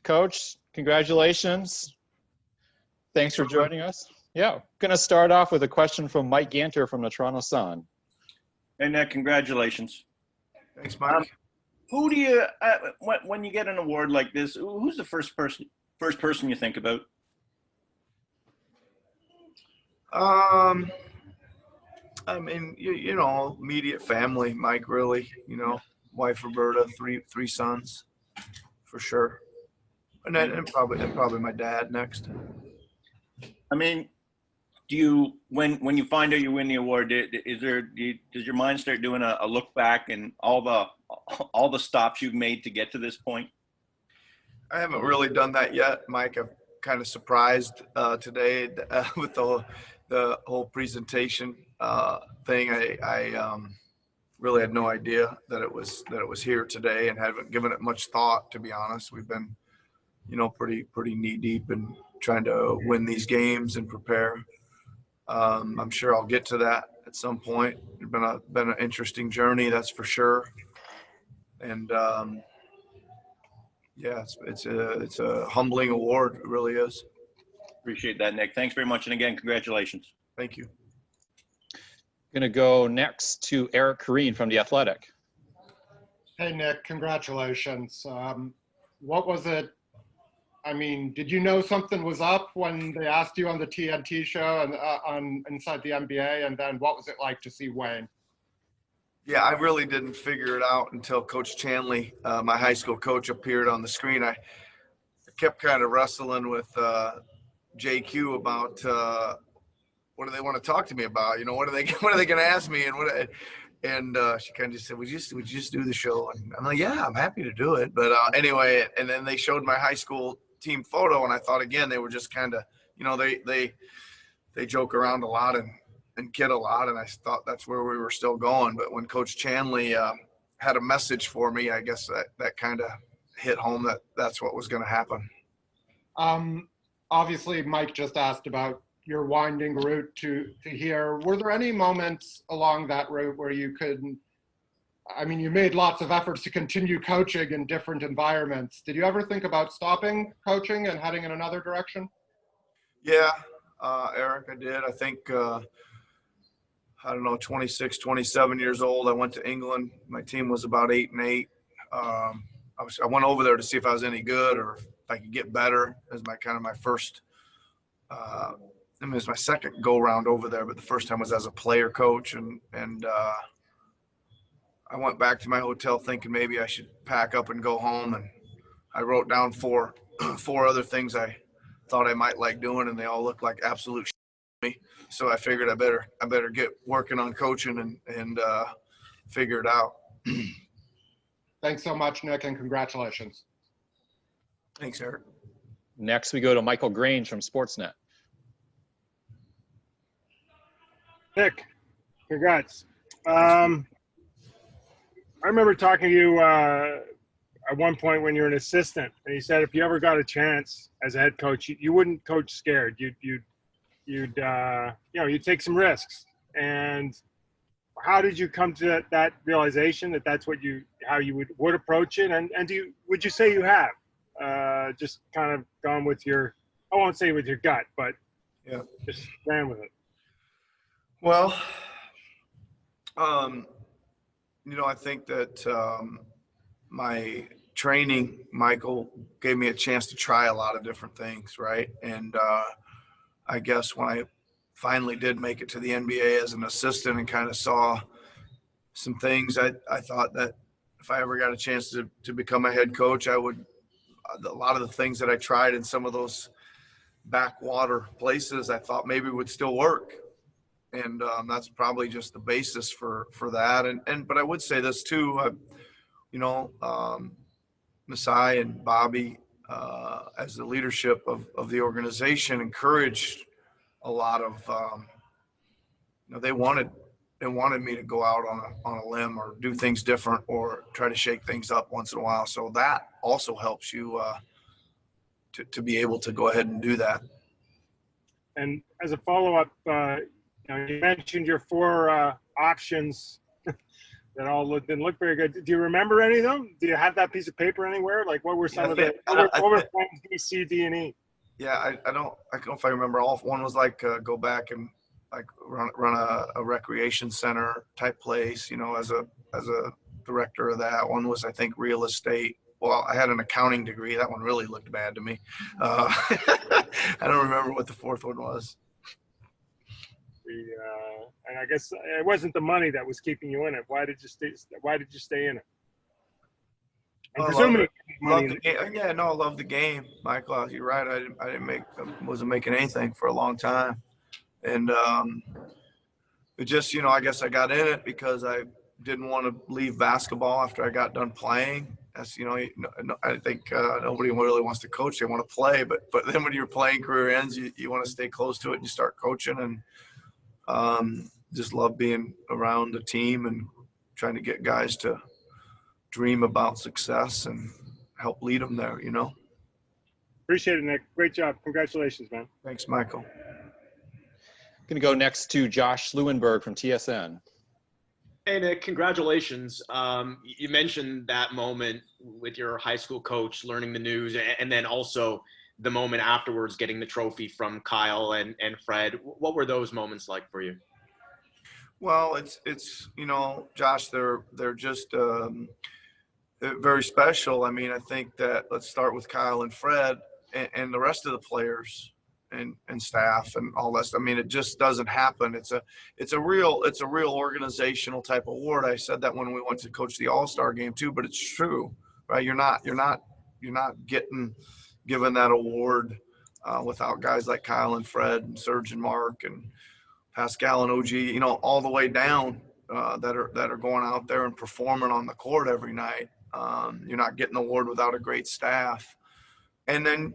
Coach, congratulations. Thanks for joining us. Yeah, going to start off with a question from Mike Ganter from the Toronto Sun. Hey, Nick, congratulations. Thanks, Mike. Who do you, when you get an award like this, who's the first person you think about? I mean, you know, immediate family, Mike, really, you know, wife Roberta, three sons, for sure. And then and probably my dad next. I mean, do you, when you find out you win the award, does your mind start doing a look back and all the stops you've made to get to this point? I haven't really done that yet, Mike. I'm kind of surprised today with the whole presentation thing. I really had no idea that it was here today, and haven't given it much thought, to be honest. We've been, you know, pretty knee deep in trying to win these games and prepare. I'm sure I'll get to that at some point. It's been an interesting journey, that's for sure. And yeah, it's a humbling award. It really is. Appreciate that, Nick. Thanks very much, and again, congratulations. Thank you. Going to go next to Eric Kareen from The Athletic. Hey, Nick, congratulations. What was it? I mean, did you know something was up when they asked you on the TNT show and on Inside the NBA? And then what was it like to see Wayne? Yeah, I really didn't figure it out until Coach Chanley, my high school coach, appeared on the screen. I kept kind of wrestling with JQ about what do they want to talk to me about? You know, what are they going to ask me? And she kind of just said, would you just do the show? And I'm like, yeah, I'm happy to do it. But anyway, and then they showed my high school team photo, and I thought, again, they were just kind of, you know, they joke around a lot and kid a lot, and I thought that's where we were still going. But when Coach Chanley had a message for me, I guess that kind of hit home that's what was going to happen. Obviously, Mike just asked about your winding route to here. Were there any moments along that route where you could, I mean, you made lots of efforts to continue coaching in different environments. Did you ever think about stopping coaching and heading in another direction? Yeah, Eric, I did. I think, I don't know, 26, 27 years old. I went to England. My team was about 8-8. I went over there to see if I was any good or if I could get better as my first, I mean, it was my second go round over there, but the first time was as a player coach. And I went back to my hotel thinking maybe I should pack up and go home. And I wrote down four other things I thought I might like doing, and they all looked like absolute shit to me. So I figured I better get working on coaching and figure it out. Thanks so much, Nick, and congratulations. Thanks, Eric. Next, we go to Michael Grange from Sportsnet. Nick, congrats. I remember talking to you at one point when you were an assistant, and you said if you ever got a chance as a head coach, you wouldn't coach scared. You'd take some risks. And how did you come to that realization that that's what how you would approach it? And would you say you have just kind of gone with your, I won't say with your gut, but yeah, just ran with it? Well, you know, I think that my training, Michael, gave me a chance to try a lot of different things, right? And I guess when I finally did make it to the NBA as an assistant and kind of saw some things, I thought that if I ever got a chance to become a head coach, I would, a lot of the things that I tried in some of those backwater places, I thought maybe would still work. And that's probably just the basis for that. But I would say this too, you know, Masai and Bobby, as the leadership of the organization, encouraged a lot of, you know, they wanted me to go out on a limb or do things different or try to shake things up once in a while. So that also helps you to be able to go ahead and do that. And as a follow-up, you mentioned your four options that all didn't look very good. Do you remember any of them? Do you have that piece of paper anywhere? Like, what were some of the what were points B, C, D, and E? Yeah, I don't know if I remember all. One was like go back and like run a recreation center type place, you know, as a director of that. One was, I think, real estate. Well, I had an accounting degree. That one really looked bad to me. I don't remember what the fourth one was. And I guess it wasn't the money that was keeping you in it. Why did you stay in it? I'm presuming money. Yeah, no, I love the game, Michael. You're right. Wasn't making anything for a long time, and it just, I guess I got in it because I didn't want to leave basketball after I got done playing. That's, I think nobody really wants to coach; they want to play. But then when your playing career ends, you want to stay close to it and you start coaching, and just love being around the team and trying to get guys to dream about success and help lead them there. Appreciate it, Nick. Great job. Congratulations, man. Thanks, Michael. Going to go next to Josh Lewinberg from TSN. Hey, Nick, congratulations. You mentioned that moment with your high school coach learning the news, and then also the moment afterwards getting the trophy from Kyle and Fred. What were those moments like for you? Well, it's Josh, they're just very special. I mean, I think that let's start with Kyle and Fred and the rest of the players and staff and all that stuff. I mean, it just doesn't happen. It's a real organizational type award. I said that when we went to coach the All-Star game too, but it's true, right? You're not getting given that award without guys like Kyle and Fred and Serge and Mark and Pascal and OG, all the way down that are going out there and performing on the court every night. You're not getting the award without a great staff. And then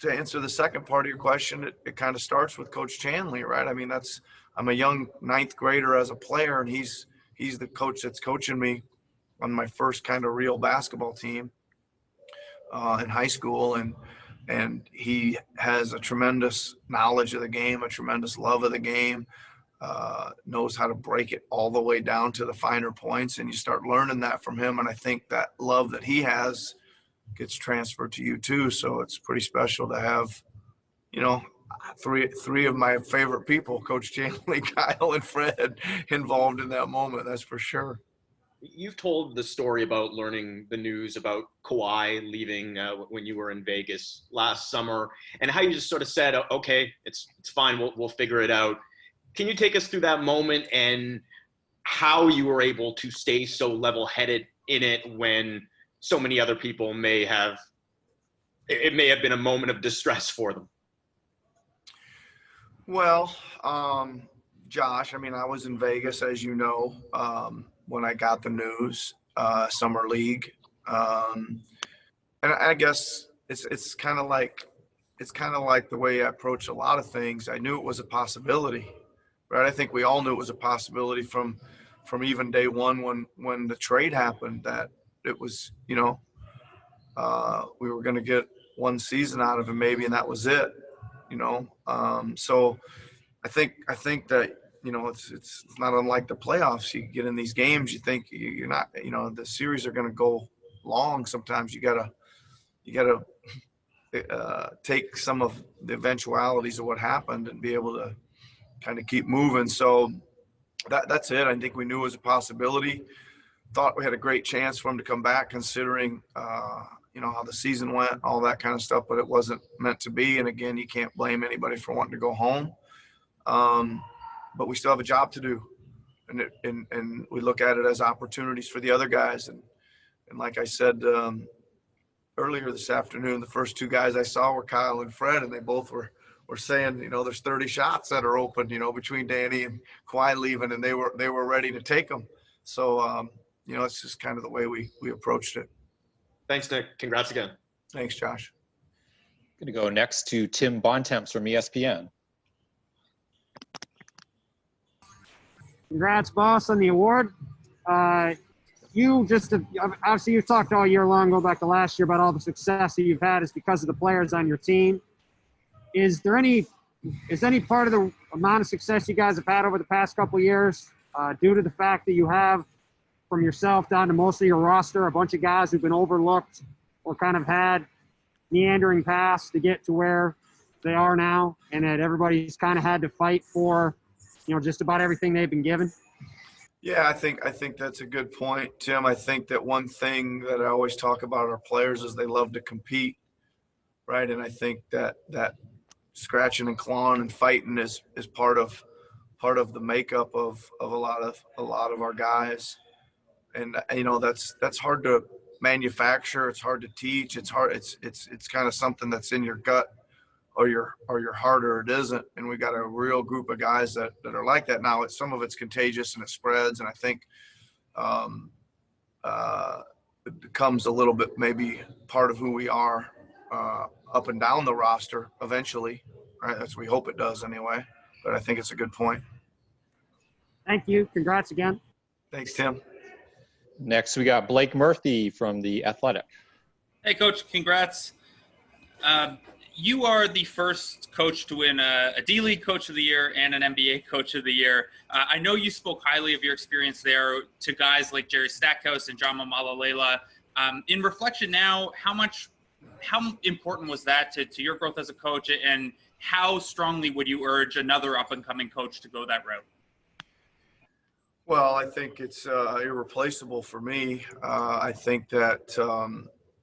to answer the second part of your question, it kind of starts with Coach Chanley, right? I mean, I'm a young ninth grader as a player, and he's the coach that's coaching me on my first kind of real basketball team in high school. And he has a tremendous knowledge of the game, a tremendous love of the game, knows how to break it all the way down to the finer points. And you start learning that from him. And I think that love that he has gets transferred to you too. So it's pretty special to have, three of my favorite people, Coach Chanley, Kyle, and Fred, involved in that moment. That's for sure. You've told the story about learning the news about Kawhi leaving when you were in Vegas last summer, and how you just sort of said, okay, it's fine, we'll figure it out. Can you take us through that moment and how you were able to stay so level-headed in it when so many other people may have been a moment of distress for them? Well, Josh, I mean, I was in Vegas, as you know, when I got the news, summer league. And I guess it's kind of like the way I approach a lot of things. I knew it was a possibility, right? I think we all knew it was a possibility from even day one when the trade happened, that it was, we were going to get one season out of him maybe, and that was it, so I think that, it's not unlike the playoffs. You get in these games, you think you're not, the series are going to go long. Sometimes you gotta take some of the eventualities of what happened and be able to kind of keep moving. So that's it. I think we knew it was a possibility. Thought we had a great chance for him to come back, considering how the season went, all that kind of stuff, but it wasn't meant to be. And again, you can't blame anybody for wanting to go home. But we still have a job to do, and we look at it as opportunities for the other guys. And like I said earlier this afternoon, the first two guys I saw were Kyle and Fred, and they both were saying, there's 30 shots that are open, between Danny and Kawhi leaving, and they were ready to take them. So, it's just kind of the way we approached it. Thanks, Nick. Congrats again. Thanks, Josh. Going to go next to Tim Bontemps from ESPN. Congrats, boss, on the award. Obviously you've talked all year long, go back to last year, about all the success that you've had is because of the players on your team. Is any part of the amount of success you guys have had over the past couple of years due to the fact that you have from yourself down to most of your roster, a bunch of guys who've been overlooked or kind of had meandering paths to get to where they are now, and that everybody's kind of had to fight for, just about everything they've been given? Yeah, I think that's a good point, Tim. I think that one thing that I always talk about our players is they love to compete, right? And I think that scratching and clawing and fighting is part of the makeup of a lot of our guys. And that's hard to manufacture. It's hard to teach. It's hard. It's kind of something that's in your gut or your heart, or it isn't. And we got a real group of guys that are like that now. Some of it's contagious and it spreads. And I think it becomes a little bit maybe part of who we are up and down the roster eventually, right? That's we hope it does anyway. But I think it's a good point. Thank you. Congrats again. Thanks, Tim. Next, we got Blake Murphy from The Athletic. Hey, Coach, congrats. You are the first coach to win a D-League Coach of the Year and an NBA Coach of the Year. I know you spoke highly of your experience there to guys like Jerry Stackhouse and John Mamalalela. In reflection now, how important was that to your growth as a coach, and how strongly would you urge another up-and-coming coach to go that route? Well, I think it's irreplaceable for me. I think that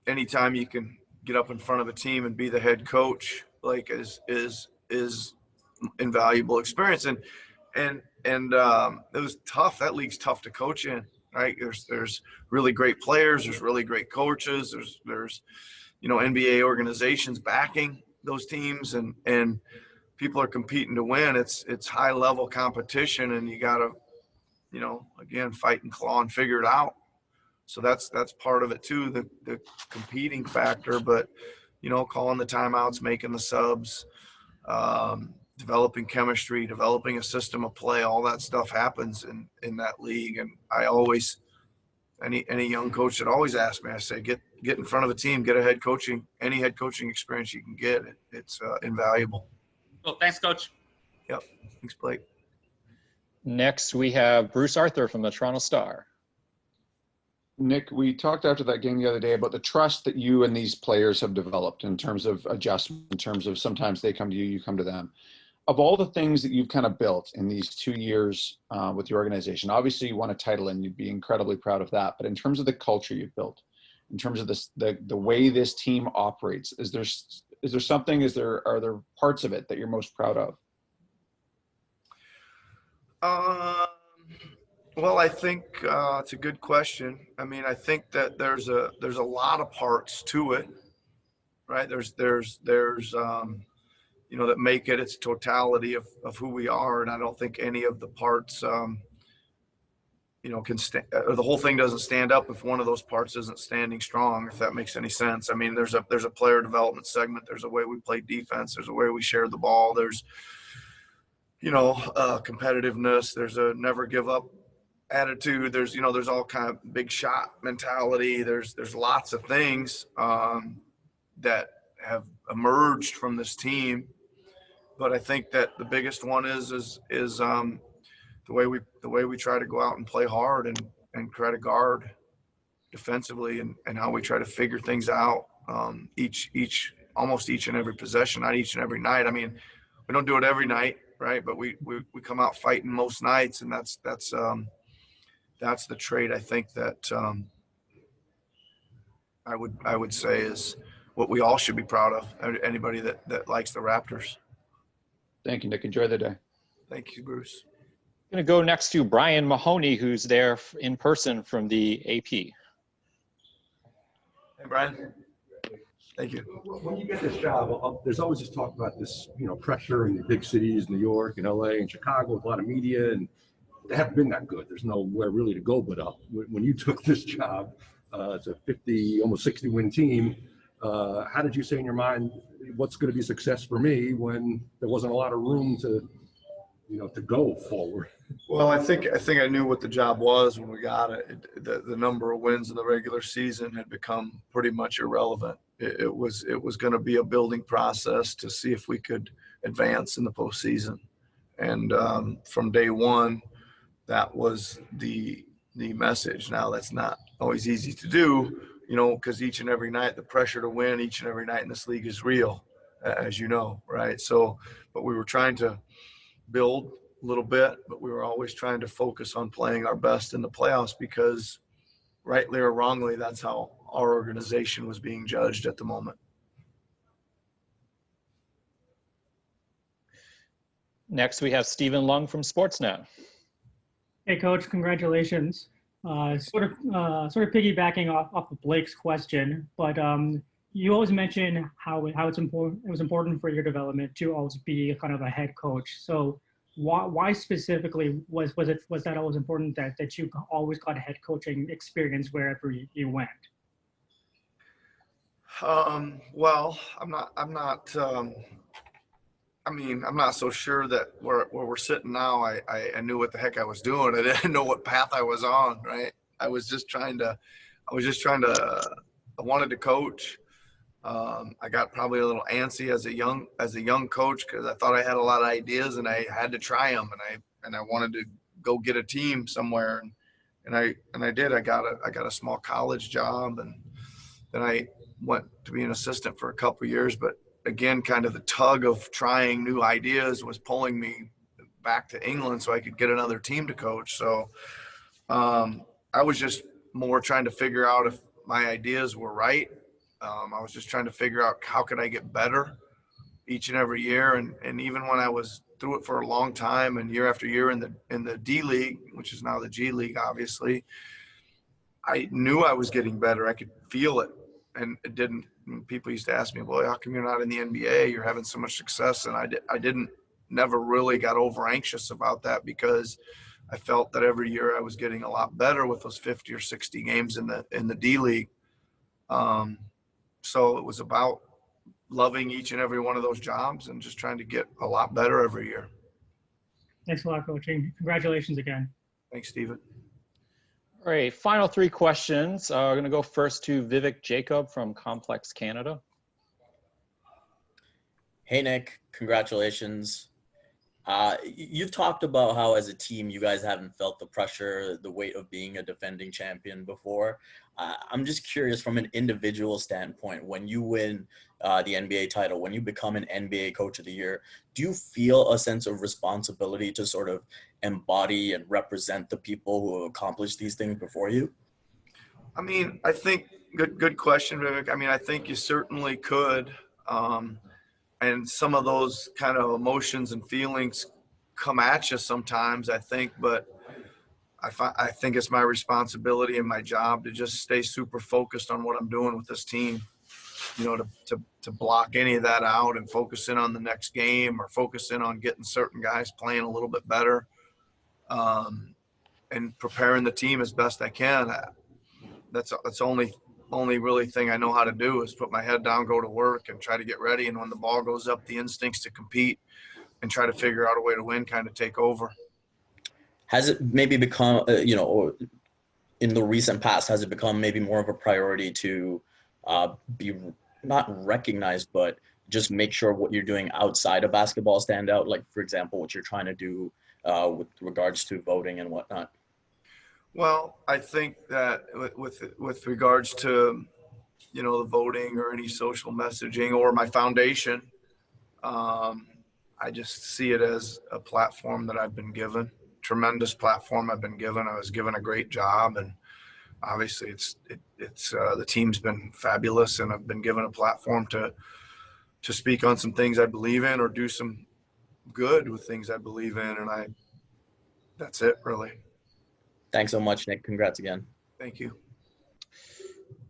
anytime you can get up in front of a team and be the head coach, like is invaluable experience. And it was tough. That league's tough to coach in, right? There's really great players. There's really great coaches. There's NBA organizations backing those teams, and people are competing to win. It's high level competition, and you got to, again, fight and claw and figure it out. So that's part of it too, the competing factor. But calling the timeouts, making the subs, developing chemistry, developing a system of play, all that stuff happens in that league. And I always, any young coach that always asks me, I say, get in front of a team, get any head coaching experience you can get. It's invaluable. Well, thanks, Coach. Yep. Thanks, Blake. Next, we have Bruce Arthur from the Toronto Star. Nick, we talked after that game the other day about the trust that you and these players have developed in terms of adjustment, in terms of sometimes they come to you, you come to them. Of all the things that you've kind of built in these 2 years with your organization, obviously you won a title and you'd be incredibly proud of that. But in terms of the culture you've built, in terms of the way this team operates, are there parts of it that you're most proud of? Well, I think it's a good question. I mean, I think that there's a lot of parts to it, right? There's that make it its totality of who we are, and I don't think any of the parts can stand, or the whole thing doesn't stand up if one of those parts isn't standing strong, if that makes any sense. I mean, there's a player development segment, there's a way we play defense, there's a way we share the ball, there's competitiveness, there's a never give up attitude, there's all kind of big shot mentality, there's lots of things that have emerged from this team. But I think that the biggest one is the way we try to go out and play hard and try to guard defensively, and how we try to figure things out almost each and every possession, not each and every night. I mean, we don't do it every night, right? But we come out fighting most nights, and that's the trait I think that I would say is what we all should be proud of. Anybody that likes the Raptors. Thank you, Nick. Enjoy the day. Thank you, Bruce. I'm going to go next to Brian Mahoney, who's there in person from the AP. Hey, Brian. Thank you. When you get this job, there's always this talk about this, pressure in the big cities, New York and LA and Chicago, with a lot of media, and they haven't been that good. There's nowhere really to go but up. When you took this job, it's a 50, almost 60 win team. How did you say in your mind, what's going to be success for me, when there wasn't a lot of room to go forward? Well, I think I knew what the job was when we got it. The number of wins in the regular season had become pretty much irrelevant. It was going to be a building process to see if we could advance in the postseason. And from day one, that was the the message. Now that's not always easy to do, you know, because each and every night the pressure to win each and every night in this league is real, as you know, right? So, but we were trying to build a little bit, but we were always trying to focus on playing our best in the playoffs because rightly or wrongly, that's how our organization was being judged at the moment. Next, we have Stephen Lung from Sportsnet. Hey, Coach, congratulations. Sort of piggybacking off of Blake's question, but you always mention how it's important. It was important for your development to always be kind of a head coach. So why specifically was that always important that you always got a head coaching experience wherever you went? Well, I'm not so sure that where we're sitting now, I knew what the heck I was doing. I didn't know what path I was on, right? I wanted to coach. I got probably a little antsy as a young coach because I thought I had a lot of ideas and I had to try them, and I wanted to go get a team somewhere, and I did. I got a small college job, and then I went to be an assistant for a couple of years. But again, kind of the tug of trying new ideas was pulling me back to England so I could get another team to coach. So I was just more trying to figure out if my ideas were right. I was just trying to figure out how could I get better each and every year. And even when I was through it for a long time and year after year in the D League, which is now the G League, obviously, I knew I was getting better. I could feel it. And it didn't, people used to ask me, well, how come you're not in the NBA? You're having so much success. And I never really got over anxious about that because I felt that every year I was getting a lot better with those 50 or 60 games in the D League. So it was about loving each and every one of those jobs and just trying to get a lot better every year. Thanks a lot, coaching. Congratulations again. Thanks, Stephen. All right, final three questions. We're going to go first to Vivek Jacob from Complex Canada. Hey, Nick, congratulations. You've talked about how as a team, you guys haven't felt the pressure, the weight of being a defending champion before. I'm just curious from an individual standpoint, when you win the NBA title, when you become an NBA Coach of the Year, do you feel a sense of responsibility to sort of embody and represent the people who have accomplished these things before you? I mean, I think good question, Vivek. I mean, I think you certainly could. And some of those kind of emotions and feelings come at you sometimes, I think, but I think it's my responsibility and my job to just stay super focused on what I'm doing with this team, you know, to block any of that out and focus in on the next game or focus in on getting certain guys playing a little bit better, and preparing the team as best I can. That's only really thing I know how to do is put my head down, go to work, and try to get ready. And when the ball goes up, the instincts to compete and try to figure out a way to win kind of take over. Has it maybe become, or in the recent past, has it become maybe more of a priority to be not recognized, but just make sure what you're doing outside of basketball stand out? Like, for example, what you're trying to do with regards to voting and whatnot. Well, I think that with regards to, you know, the voting or any social messaging or my foundation, I just see it as a platform that I've been given, tremendous platform I've been given. I was given a great job, and obviously it's the team's been fabulous, and I've been given a platform to speak on some things I believe in or do some good with things I believe in, and that's it really. Thanks so much, Nick. Congrats again. Thank you.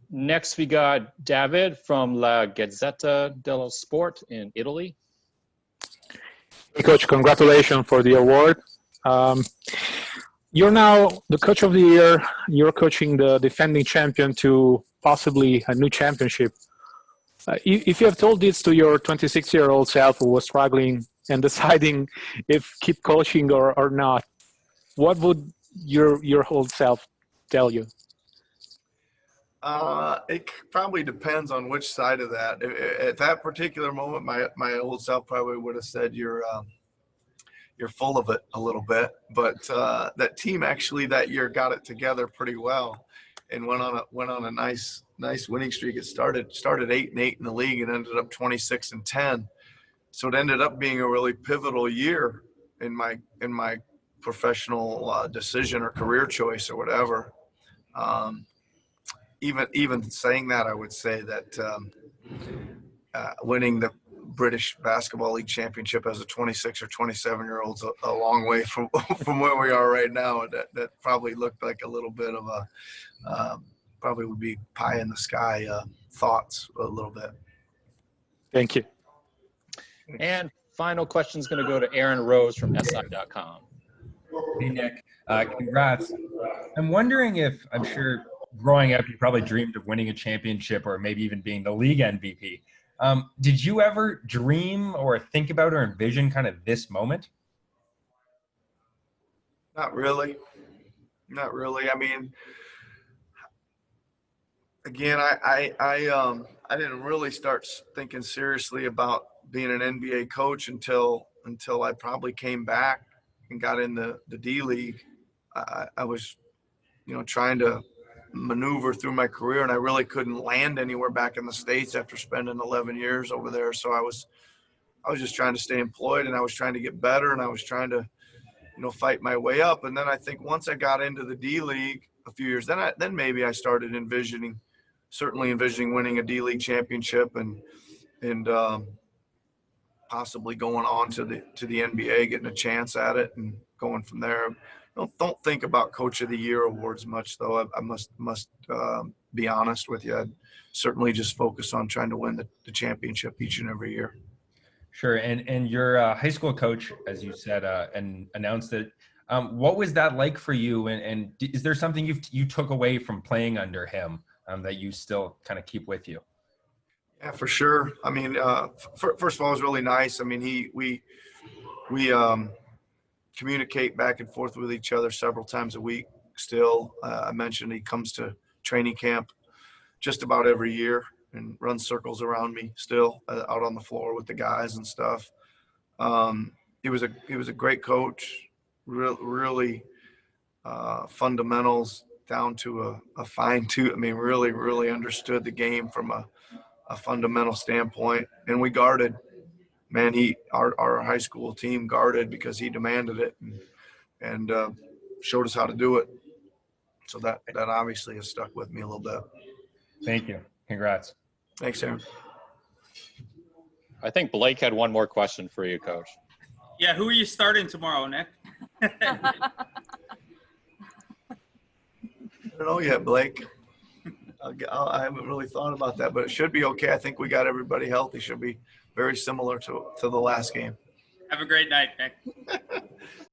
Next, we got David from La Gazzetta dello Sport in Italy. Hey, Coach, congratulations for the award. You're now the Coach of the Year. You're coaching the defending champion to possibly a new championship. If you have told this to your 26-year-old self who was struggling and deciding if keep coaching or not, what would your old self tell you? It probably depends on which side of that. At that particular moment, my old self probably would have said, you're you're full of it a little bit. But that team actually that year got it together pretty well, and went on a nice winning streak. It started 8-8 in the league and ended up 26-10. So it ended up being a really pivotal year in my professional decision or career choice or whatever. Even saying that, I would say that winning the British Basketball League championship as a 26 or 27-year-old's a long way from where we are right now. That probably looked like a little bit of a probably would be pie in the sky thoughts a little bit. Thank you. And final question is going to go to Aaron Rose from SI.com. Hey, Nick. Congrats. I'm wondering if, I'm sure growing up, you probably dreamed of winning a championship or maybe even being the league MVP. Did you ever dream or think about or envision kind of this moment? Not really. I mean, again, I didn't really start thinking seriously about being an NBA coach until I probably came back and got in the D League. I was, trying to maneuver through my career, and I really couldn't land anywhere back in the States after spending 11 years over there. So I was just trying to stay employed, and I was trying to get better, and I was trying to, fight my way up. And then I think once I got into the D League a few years, then maybe I started certainly envisioning winning a D League championship and possibly going on to the NBA, getting a chance at it and going from there. Don't think about Coach of the Year awards much, though. I must be honest with you. I'd certainly just focus on trying to win the championship each and every year. Sure. And your high school coach, as you said, and announced it. What was that like for you? And is there something you took away from playing under him that you still kind of keep with you? Yeah, for sure. I mean, first of all, it was really nice. I mean, we communicate back and forth with each other several times a week still. I mentioned he comes to training camp just about every year and runs circles around me still out on the floor with the guys and stuff. He was a great coach, really fundamentals down to a fine tooth. I mean, really understood the game from a fundamental standpoint. And we guarded. Man, our high school team guarded because he demanded it and showed us how to do it. So that obviously has stuck with me a little bit. Thank you. Congrats. Thanks, Aaron. I think Blake had one more question for you, Coach. Yeah, who are you starting tomorrow, Nick? I don't know yet, Blake. I haven't really thought about that, but it should be okay. I think we got everybody healthy. Should be very similar to the last game. Have a great night, Nick.